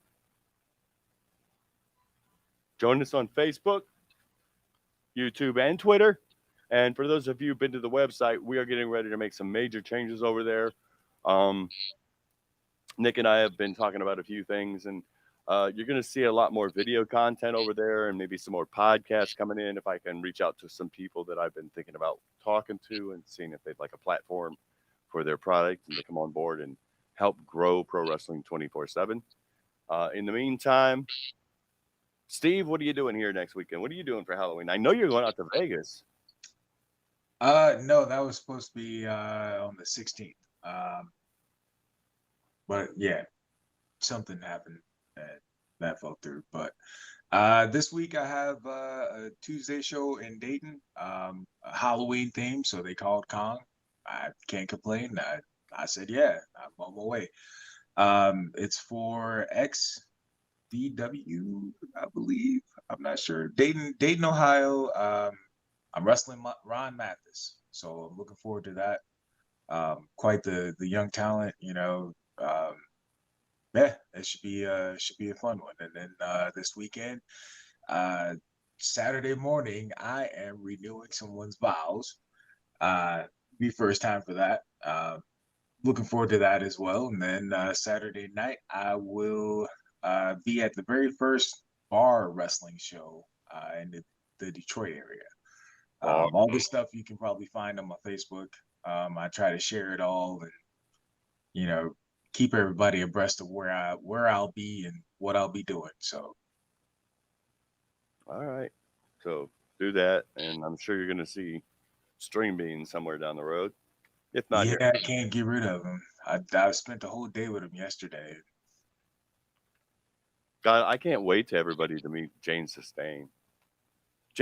Join us on Facebook, YouTube, and Twitter. And for those of you who've been to the website, we are getting ready to make some major changes over there. Nick and I have been talking about a few things, and you're going to see a lot more video content over there, and maybe some more podcasts coming in. If I can reach out to some people that I've been thinking about talking to and seeing if they'd like a platform for their product and to come on board and help grow Pro Wrestling 24/7. In the meantime, Steve, what are you doing here next weekend? What are you doing for Halloween? I know you're going out to Vegas. No, that was supposed to be on the 16th. But yeah, something happened that fell through. But this week I have a Tuesday show in Dayton, a Halloween theme, so they called Kong. I can't complain. I said, yeah, I'm on my way. It's for XDW, I believe. I'm not sure. Dayton, Ohio. I'm wrestling Ron Mathis, so I'm looking forward to that. Quite the young talent, yeah, it should be a fun one. And then this weekend, Saturday morning, I am renewing someone's vows. Be first time for that. Looking forward to that as well. And then Saturday night, I will be at the very first bar wrestling show in the Detroit area. All this stuff you can probably find on my Facebook. I try to share it all and, keep everybody abreast of where I'll be and what I'll be doing. So, all right, so do that, and I'm sure you're going to see String Bean somewhere down the road. If not, yeah, here. I can't get rid of him. I spent the whole day with him yesterday. God, I can't wait to everybody to meet Jane Sustain.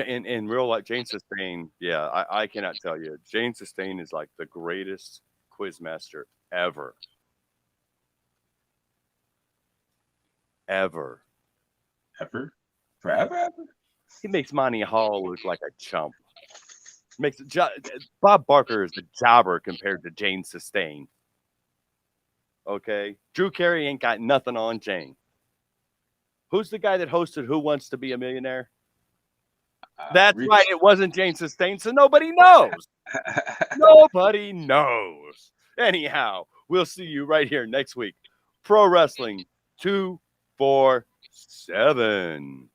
In real life, Jane Sustain, yeah, I cannot tell you. Jane Sustain is like the greatest quizmaster ever. Ever. Ever? Forever? He makes Monty Hall look like a chump. Bob Barker is a jobber compared to Jane Sustain. Okay? Drew Carey ain't got nothing on Jane. Who's the guy that hosted Who Wants to Be a Millionaire? That's right. It wasn't Jane Sustain, so nobody knows. Nobody knows. Anyhow, we'll see you right here next week. Pro Wrestling 247.